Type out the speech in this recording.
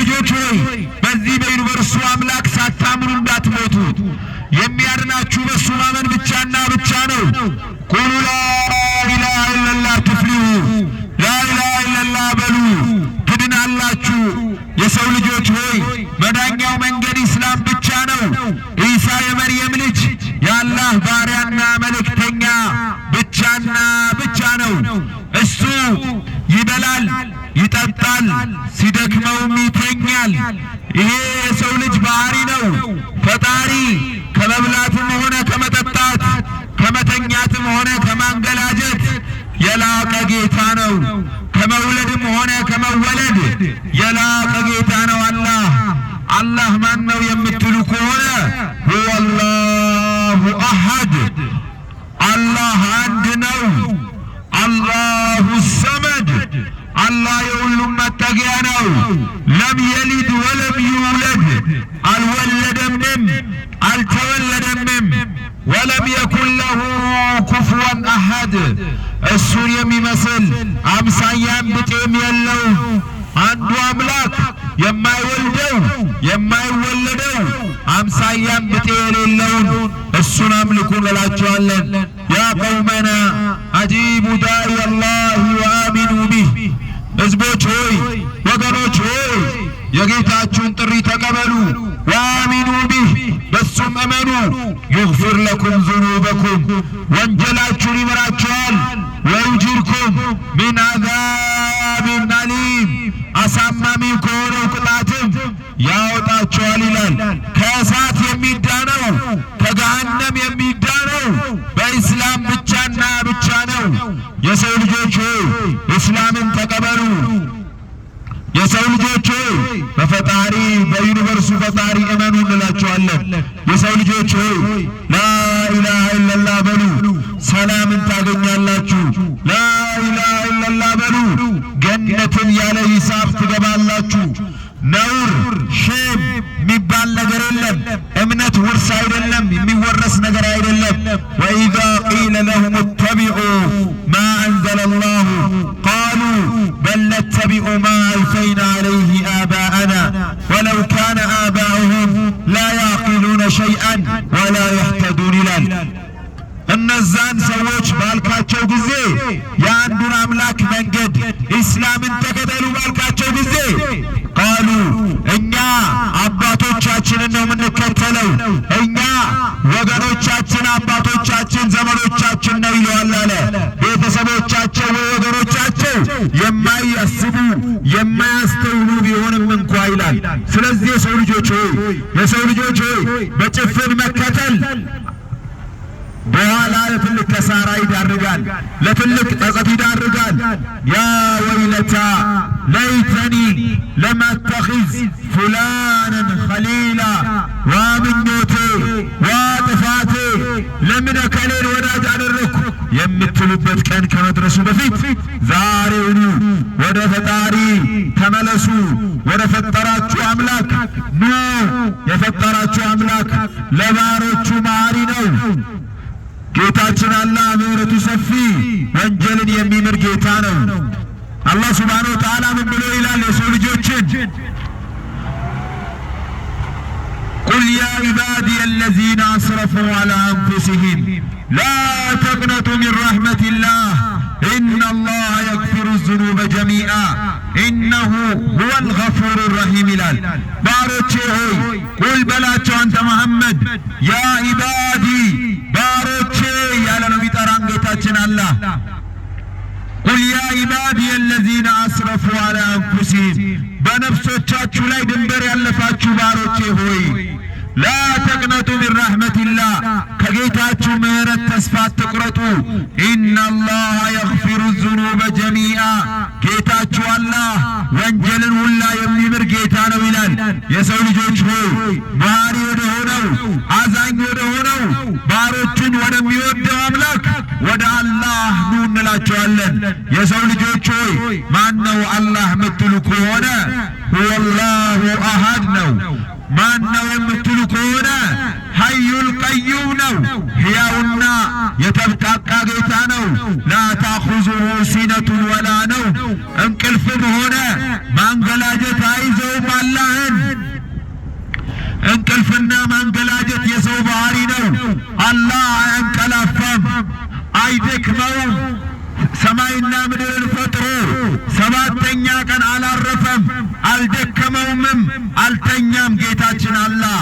ልጆች ሆይ በዚህ በዩኒቨርሲቲው አምላክ ሳታምኑ እንዳትሞቱ። የሚያድናችሁ በሱ ማመን ብቻና ብቻ ነው። ቁሉ ላ ኢላሃ ኢለላህ ትፍሊሁ፣ ላ ኢላሃ ኢለላህ በሉ ትድናላችሁ። የሰው ልጆች ሆይ መዳኛው መንገድ ኢስላም ብቻ ነው። ኢሳ የመርየም ልጅ የአላህ ባሪያና መልእክተኛ ብቻና ብቻ ነው። እሱ ይበላል ይጠጣል፣ ሲደክመውም ይተኛል። ይሄ የሰው ልጅ ባህሪ ነው። ፈጣሪ ከመብላትም ሆነ ከመጠጣት ከመተኛትም ሆነ ከማንገላጀት የላቀ ጌታ ነው። ከመውለድም ሆነ ከመወለድ የላቀ ጌታ ነው። አላህ ማን ነው የምትሉ ከሆነ ሁወላሁ አሐድ፣ አላህ አንድ ነው። አላሁ ሰመድ፣ አላህ የሁሉም መጠጊያ ነው። ለም የሊድ ወለም ይውለድ፣ አልወለደምም አልተወለደምም። ወለም የኩን ለሁ ኩፍወን አሐድ፣ እሱን የሚመስል አምሳያም ብጤም የለው። አንዱ አምላክ የማይወልደው የማይወለደው አምሳያም ብጤ የሌለውን እሱን አምልኩ እንላቸዋለን። ያ ቀውመና አጂቡ ዳኢ አላህ ወአሚኑ ቢህ፣ ሕዝቦች ሆይ ወገኖች ሆይ የጌታችሁን ጥሪ ተቀበሉ። ወአሚኑ ቢህ፣ በሱም እመኑ። ይግፊር ለኩም ዙኑበኩም፣ ወንጀላችሁን ይምራችኋል። ወዩጅርኩም ሚን አዛቢን አሊም፣ አሳማሚ ከሆነው ቅጣትም ያወጣችኋል ይላል። ከእሳት የሚዳነው ከገሃነም የሚዳነው በኢስላም ብቻና ብቻ ነው። የሰው ልጆች ሆይ ኢስላምን ተቀበሉ። የሰው ልጆች ሆይ በፈጣሪ በዩኒቨርሱ ፈጣሪ እመኑ እንላቸዋለን። የሰው ልጆች ሆይ ላኢላሃ ኢለላህ በሉ፣ ሰላምን ታገኛላችሁ። ላኢላሃ ኢለላህ በሉ፣ ገነትን ያለ ሂሳብ ትገባላችሁ። ነውር ሼም የሚባል ነገር የለም። እምነት ውርስ አይደለም፣ የሚወረስ ነገር አይደለም። ወኢዛ ቂለ ለሁም እተቢዑ ማ አንዘለ ላሁ ቃሉ በል ነተቢዑ ማ አልፈይና ዐለይሂ አባአና ወለው ካነ አባኡሁም ላ ያዕቂሉነ ሸይአን ወላ የህተዱን ይላል። እነዛን ሰዎች ባልካቸው ጊዜ የአንዱን አምላክ መንገድ ኢስላምን ተከተሉ ባልካቸው ጊዜ ቃሉ እኛ አባቶቻችንን ነው የምንከተለው፣ እኛ ወገኖቻችን አባቶቻችን ዘመዶቻችን ነው ይለዋል አለ። ቤተሰቦቻቸው ወገኖቻቸው የማያስቡ የማያስተውሉ ቢሆንም እንኳ ይላል። ስለዚህ የሰው ልጆች ሆይ በጭፍን መከተል በኋላ ለትልቅ ከሳራ ይዳርጋል፣ ለትልቅ ጸጸት ይዳርጋል። ያ ወይለታ ለይተኒ ለም አተኺዝ ፉላንን ኸሊላ፣ ዋምኞቴ ዋጥፋቴ ለምን እከሌን ወዳጅ አደረግኩ የምትሉበት ቀን ከመድረሱ በፊት ዛሬውኑ ወደ ፈጣሪ ተመለሱ። ወደ ፈጠራችሁ አምላክ ኑ። የፈጠራችሁ አምላክ ለባሮቹ መሐሪ ነው። ጌታችን አላህ ምሕረቱ ሰፊ ወንጀልን የሚምር ጌታ ነው። አላህ ሱብሓነሁ ወተዓላ ምን ብሎ ይላል? የሰው ልጆችን ቁል ያ ዒባዲየ አለዚነ አስረፉ ዐላ አንፉሲሂም ላ ተቅነጡ ሚን ረሕመቲላህ ኢነላህ የግፊሩ ዙኑበ ጀሚዓ ኢነሁ ሁወል ገፉሩ ረሒም ይላል። ባሮቼ ሆይ ቁል በላቸው አንተ መሐመድ ያ ዒባዲ ባሮቼ ያለ ነው የሚጠራን ጌታችን አላህ። ቁል ያ ዒባዲየ አለዚነ አስረፉ ዐላ አንፉሲሂም በነፍሶቻችሁ ላይ ድንበር ያለፋችሁ ባሮቼ ሆይ ላ ተቅነጡ ሚን ረሕመቲላህ ከጌታችሁ ምሕረት ተስፋ አትቁረጡ። ኢነላህ የግፊሩ ዙኑበ ጀሚዓ ጌታችሁ አላህ ወንጀልን ሁላ የሚምር ጌታ ነው ይላል። የሰው ልጆች ሆይ መሐሪ ወደ ሆነው አዛኝ ወደ ሆነው ባሮቹን ወደሚወደው አምላክ ወደ አላህ ኑ እንላቸዋለን። የሰው ልጆች ሆይ ማን ነው አላህ የምትሉ ከሆነ ሁወላሁ አሐድ ነው። ማን ነው የምትሉ ከሆነ ሐዩል ቀዩም ነው፣ ሕያውና የተብቃቃ ጌታ ነው። ላ ታኹዙሁ ሲነቱን ወላ ነው፣ እንቅልፍም ሆነ ማንገላጀት አይዘውም አለ። አላህ አያንቀላፋም፣ አይደክመውም። ሰማይና ምድርን ፈጥሮ ሰባተኛ ቀን አላረፈም፣ አልደከመውምም፣ አልተኛም ጌታችን አላህ።